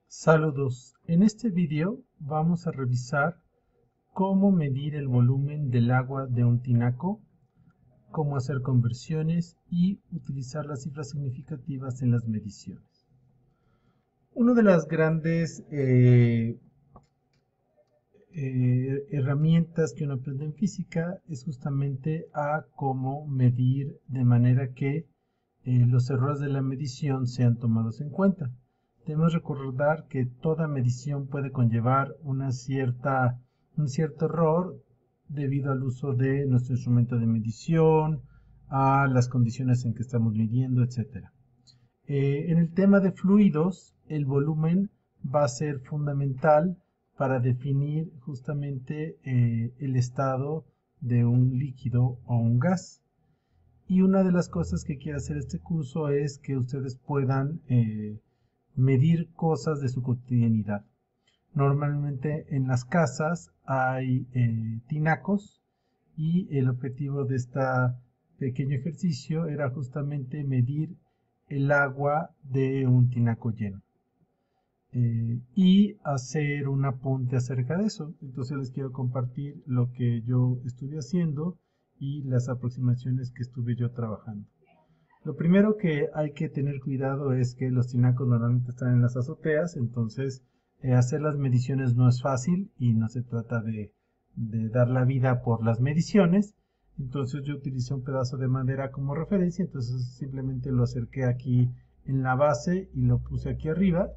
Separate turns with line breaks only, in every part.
Saludos. En este vídeo vamos a revisar cómo medir el volumen del agua de un tinaco, cómo hacer conversiones y utilizar las cifras significativas en las mediciones. Una de las grandes herramientas que uno aprende en física es justamente a cómo medir de manera que los errores de la medición sean tomados en cuenta. Debemos recordar que toda medición puede conllevar un cierto error debido al uso de nuestro instrumento de medición, a las condiciones en que estamos midiendo, etc. En el tema de fluidos, el volumen va a ser fundamental para definir justamente el estado de un líquido o un gas. Y una de las cosas que quiere hacer este curso es que ustedes puedan medir cosas de su cotidianidad. Normalmente en las casas hay tinacos y el objetivo de este pequeño ejercicio era justamente medir el agua de un tinaco lleno y hacer un apunte acerca de eso. Entonces les quiero compartir lo que yo estuve haciendo y las aproximaciones que estuve yo trabajando. Lo primero que hay que tener cuidado es que los tinacos normalmente están en las azoteas, entonces hacer las mediciones no es fácil y no se trata de dar la vida por las mediciones. Entonces yo utilicé un pedazo de madera como referencia, entonces simplemente lo acerqué aquí en la base y lo puse aquí arriba.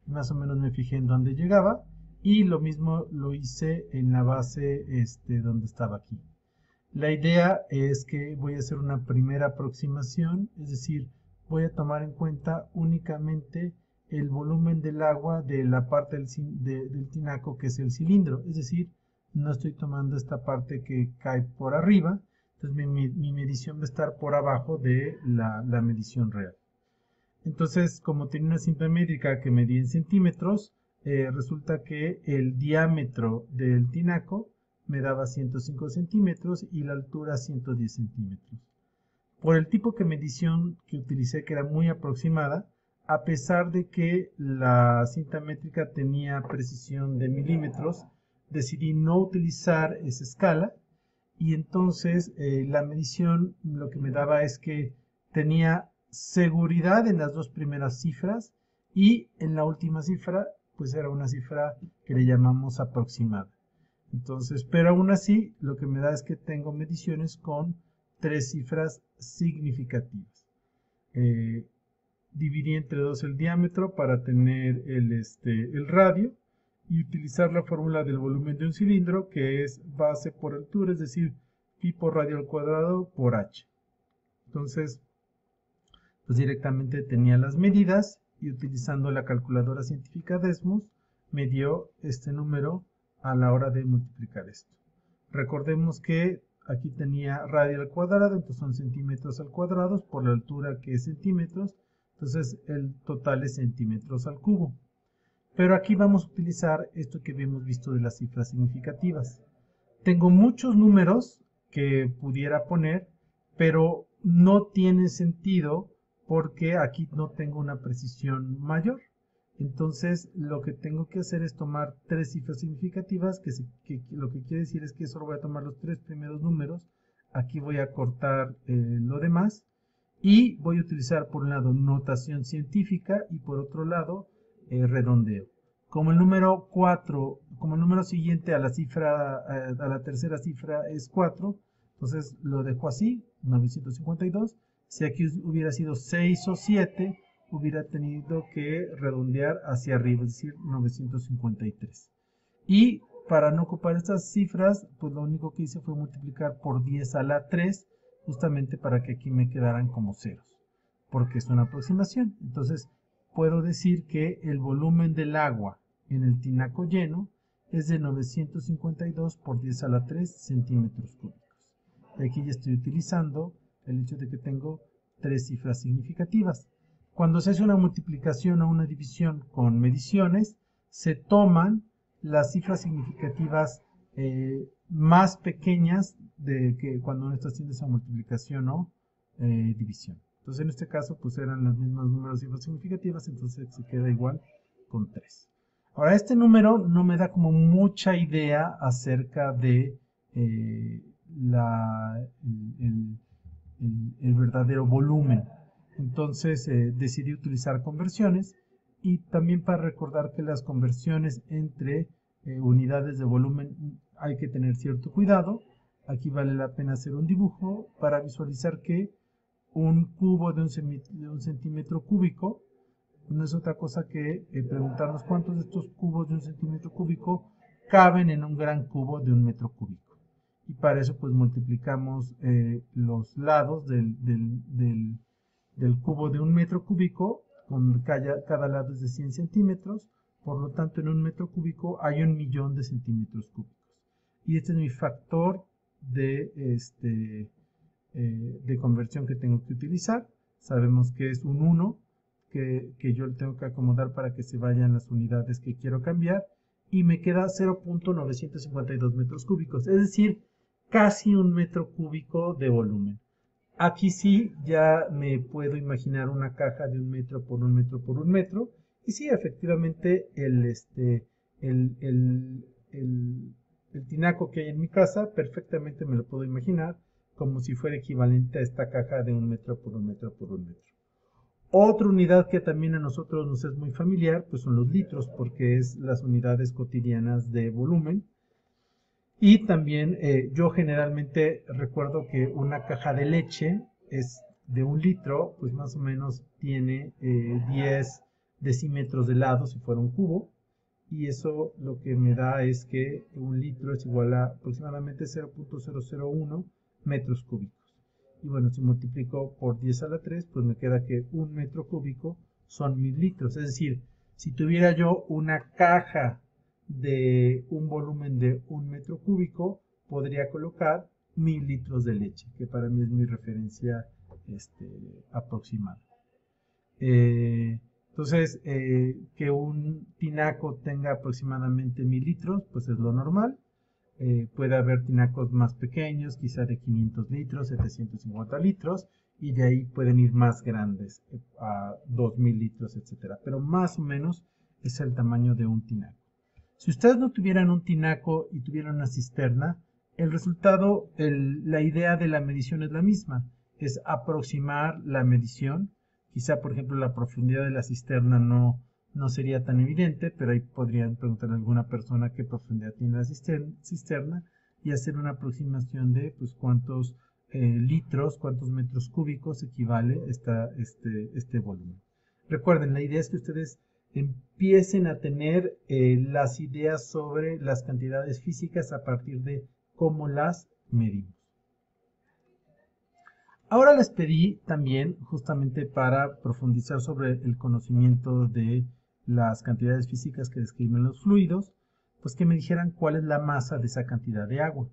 Más o menos me fijé en dónde llegaba y lo mismo lo hice en la base donde estaba aquí. La idea es que voy a hacer una primera aproximación, es decir, voy a tomar en cuenta únicamente el volumen del agua de la parte del tinaco que es el cilindro, es decir, no estoy tomando esta parte que cae por arriba, entonces mi medición va a estar por abajo de la medición real. Entonces, como tenía una cinta métrica que medía en centímetros, resulta que el diámetro del tinaco me daba 105 centímetros y la altura 110 centímetros. Por el tipo de medición que utilicé, que era muy aproximada, a pesar de que la cinta métrica tenía precisión de milímetros, decidí no utilizar esa escala y entonces la medición lo que me daba es que tenía seguridad en las dos primeras cifras y en la última cifra pues era una cifra que le llamamos aproximada. Entonces, pero aún así lo que me da es que tengo mediciones con tres cifras significativas. Dividí entre dos el diámetro para tener el radio y utilizar la fórmula del volumen de un cilindro que es base por altura, es decir, pi por radio al cuadrado por h. Entonces, pues directamente tenía las medidas y utilizando la calculadora científica Desmos me dio este número a la hora de multiplicar esto. Recordemos que aquí tenía radio al cuadrado, entonces son centímetros al cuadrado por la altura que es centímetros, entonces el total es centímetros al cubo. Pero aquí vamos a utilizar esto que habíamos visto de las cifras significativas. Tengo muchos números que pudiera poner, pero no tiene sentido porque aquí no tengo una precisión mayor. Entonces, lo que tengo que hacer es tomar tres cifras significativas, lo que quiere decir es que solo voy a tomar los tres primeros números. Aquí voy a cortar lo demás y voy a utilizar por un lado notación científica y por otro lado redondeo. Como el número 4, como el número siguiente a la cifra, a la tercera cifra es 4, entonces lo dejo así, 952. Si aquí hubiera sido 6 o 7, hubiera tenido que redondear hacia arriba, es decir, 953. Y para no ocupar estas cifras, pues lo único que hice fue multiplicar por 10 a la 3, justamente para que aquí me quedaran como ceros, porque es una aproximación. Entonces, puedo decir que el volumen del agua en el tinaco lleno es de 952 por 10 a la 3 centímetros cúbicos. Y aquí ya estoy utilizando el hecho de que tengo tres cifras significativas. Cuando se hace una multiplicación o una división con mediciones, se toman las cifras significativas más pequeñas de que cuando uno está haciendo esa multiplicación o división. Entonces en este caso pues eran los mismos números de cifras significativas, entonces se queda igual 2,3. Ahora, este número no me da como mucha idea acerca de el, el verdadero volumen. Entonces decidí utilizar conversiones, y también para recordar que las conversiones entre unidades de volumen hay que tener cierto cuidado. Aquí vale la pena hacer un dibujo para visualizar que un cubo de un centímetro cúbico no es otra cosa que preguntarnos cuántos de estos cubos de un centímetro cúbico caben en un gran cubo de un metro cúbico. Y para eso pues multiplicamos los lados del cubo de un metro cúbico, con cada lado es de 100 centímetros, por lo tanto en un metro cúbico hay 1.000.000 de centímetros cúbicos. Y este es mi factor de conversión que tengo que utilizar. Sabemos que es un 1, que yo le tengo que acomodar para que se vayan las unidades que quiero cambiar, y me queda 0.952 metros cúbicos, es decir, casi un metro cúbico de volumen. Aquí sí ya me puedo imaginar una caja de 1 metro por 1 metro por 1 metro, y sí, efectivamente el tinaco que hay en mi casa perfectamente me lo puedo imaginar como si fuera equivalente a esta caja de 1 metro por 1 metro por 1 metro. Otra unidad que también a nosotros nos es muy familiar, pues son los litros, porque es las unidades cotidianas de volumen. Y también yo generalmente recuerdo que una caja de leche es de 1 litro, pues más o menos tiene 10 decímetros de lado si fuera un cubo. Y eso lo que me da es que 1 litro es igual a aproximadamente 0.001 metros cúbicos. Y bueno, si multiplico por 10 a la 3, pues me queda que 1 metro cúbico son 1.000 litros. Es decir, si tuviera yo una caja de un volumen de 1 metro cúbico, podría colocar 1.000 litros de leche, que para mí es mi referencia aproximada. Entonces, que un tinaco tenga aproximadamente 1.000 litros, pues es lo normal. Puede haber tinacos más pequeños, quizá de 500 litros, 750 litros, y de ahí pueden ir más grandes, a 2.000 litros, etcétera. Pero más o menos es el tamaño de un tinaco. Si ustedes no tuvieran un tinaco y tuvieran una cisterna, el resultado, la idea de la medición es la misma, es aproximar la medición. Quizá, por ejemplo, la profundidad de la cisterna no sería tan evidente, pero ahí podrían preguntarle a alguna persona qué profundidad tiene la cisterna y hacer una aproximación de pues cuántos litros, cuántos metros cúbicos equivale este volumen. Recuerden, la idea es que ustedes empiecen a tener las ideas sobre las cantidades físicas a partir de cómo las medimos. Ahora les pedí también, justamente para profundizar sobre el conocimiento de las cantidades físicas que describen los fluidos, pues que me dijeran cuál es la masa de esa cantidad de agua.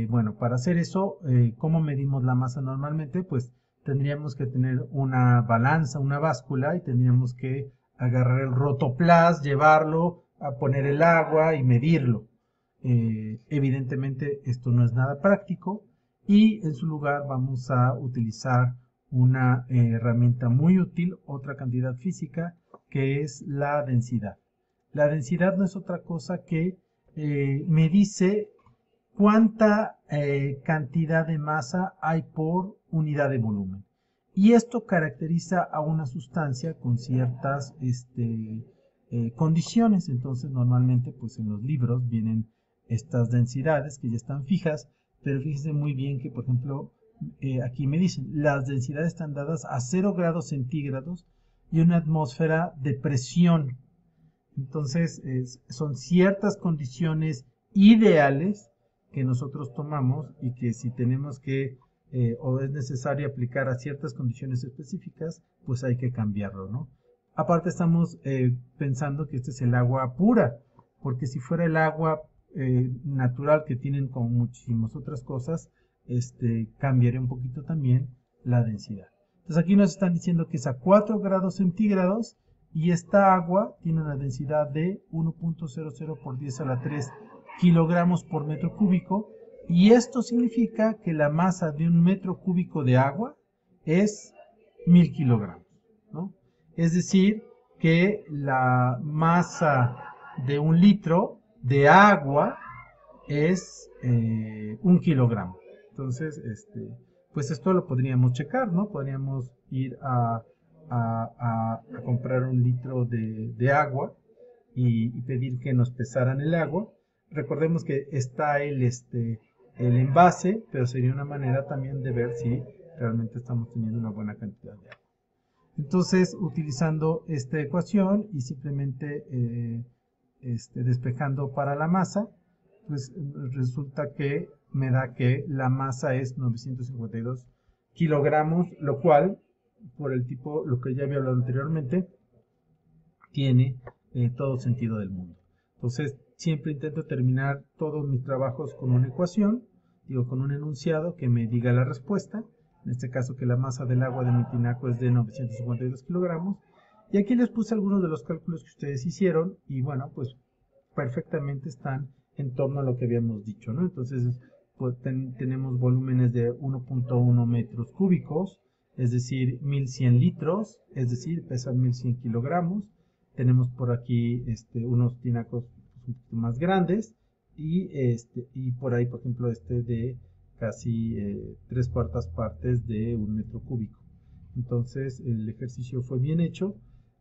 Bueno, para hacer eso, ¿cómo medimos la masa normalmente? Pues tendríamos que tener una balanza, una báscula, y tendríamos que agarrar el rotoplas, llevarlo, a poner el agua y medirlo. Evidentemente esto no es nada práctico, y en su lugar vamos a utilizar una herramienta muy útil, otra cantidad física, que es la densidad. La densidad no es otra cosa que me dice cuánta cantidad de masa hay por unidad de volumen. Y esto caracteriza a una sustancia con ciertas condiciones. Entonces, normalmente, pues en los libros vienen estas densidades que ya están fijas, pero fíjense muy bien que, por ejemplo, aquí me dicen, las densidades están dadas a 0 grados centígrados y una atmósfera de presión. Entonces, son ciertas condiciones ideales que nosotros tomamos, y que si tenemos que o es necesario aplicar a ciertas condiciones específicas, pues hay que cambiarlo, ¿no? Aparte estamos pensando que este es el agua pura, porque si fuera el agua natural que tienen como muchísimas otras cosas, cambiaría un poquito también la densidad. Entonces aquí nos están diciendo que es a 4 grados centígrados y esta agua tiene una densidad de 1.00 por 10 a la 3 kilogramos por metro cúbico, y esto significa que la masa de un metro cúbico de agua es 1000 kilogramos, ¿no? Es decir, que la masa de 1 litro de agua es 1 kilogramo. Entonces, pues esto lo podríamos checar, ¿no? Podríamos ir a comprar 1 litro de agua y pedir que nos pesaran el agua. Recordemos que está el envase, pero sería una manera también de ver si realmente estamos teniendo una buena cantidad de agua. Entonces, utilizando esta ecuación y simplemente despejando para la masa, pues resulta que me da que la masa es 952 kilogramos, lo cual, por el tipo, lo que ya había hablado anteriormente, tiene todo sentido del mundo. Entonces, siempre intento terminar todos mis trabajos con una ecuación, con un enunciado que me diga la respuesta. En este caso, que la masa del agua de mi tinaco es de 952 kilogramos. Y aquí les puse algunos de los cálculos que ustedes hicieron y bueno, pues perfectamente están en torno a lo que habíamos dicho, ¿no? Entonces, pues, tenemos volúmenes de 1.1 metros cúbicos, es decir, 1100 litros, es decir, pesan 1100 kilogramos. Tenemos por aquí unos tinacos un poquito más grandes y por ahí, por ejemplo, de casi 3/4 partes de 1 metro cúbico. Entonces, el ejercicio fue bien hecho,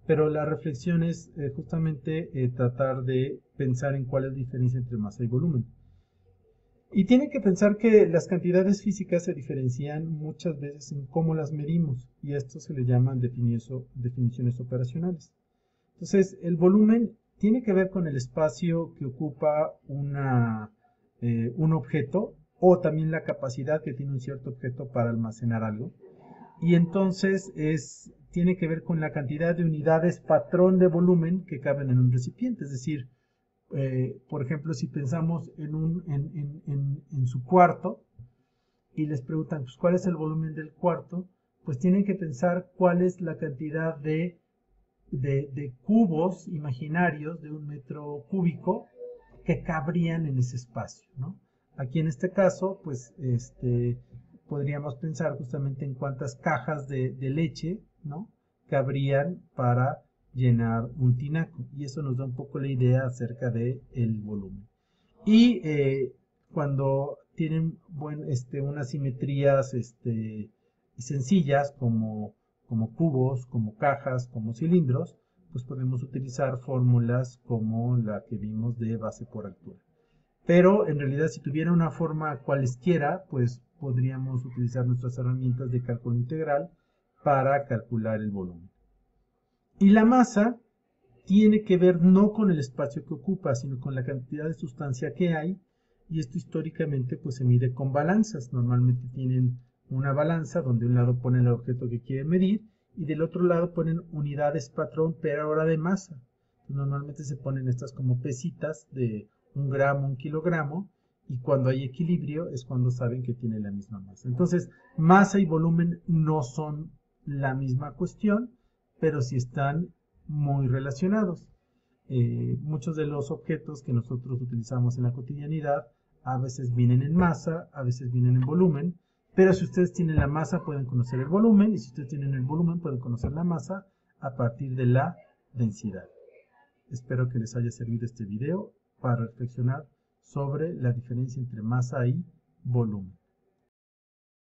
pero la reflexión es justamente tratar de pensar en cuál es la diferencia entre masa y volumen. Y tienen que pensar que las cantidades físicas se diferencian muchas veces en cómo las medimos, y a esto se le llaman definiciones operacionales. Entonces, el volumen tiene que ver con el espacio que ocupa un objeto, o también la capacidad que tiene un cierto objeto para almacenar algo. Y entonces tiene que ver con la cantidad de unidades patrón de volumen que caben en un recipiente. Es decir, por ejemplo, si pensamos en su cuarto y les preguntan, pues, ¿cuál es el volumen del cuarto? Pues tienen que pensar cuál es la cantidad de cubos imaginarios de 1 metro cúbico que cabrían en ese espacio, ¿no? Aquí en este caso, pues, podríamos pensar justamente en cuántas cajas de leche, ¿no?, cabrían para llenar un tinaco, y eso nos da un poco la idea acerca del volumen. Y cuando tienen unas simetrías sencillas como cubos, como cajas, como cilindros, pues podemos utilizar fórmulas como la que vimos de base por altura. Pero en realidad, si tuviera una forma cualesquiera, pues podríamos utilizar nuestras herramientas de cálculo integral para calcular el volumen. Y la masa tiene que ver no con el espacio que ocupa, sino con la cantidad de sustancia que hay, y esto históricamente pues se mide con balanzas. Normalmente tienen una balanza donde un lado ponen el objeto que quieren medir y del otro lado ponen unidades patrón, pero ahora de masa. Normalmente se ponen estas como pesitas de 1 gramo, 1 kilogramo, y cuando hay equilibrio es cuando saben que tiene la misma masa. Entonces, masa y volumen no son la misma cuestión, pero sí están muy relacionados. Muchos de los objetos que nosotros utilizamos en la cotidianidad a veces vienen en masa, a veces vienen en volumen, pero si ustedes tienen la masa pueden conocer el volumen, y si ustedes tienen el volumen pueden conocer la masa a partir de la densidad. Espero que les haya servido este video para reflexionar sobre la diferencia entre masa y volumen.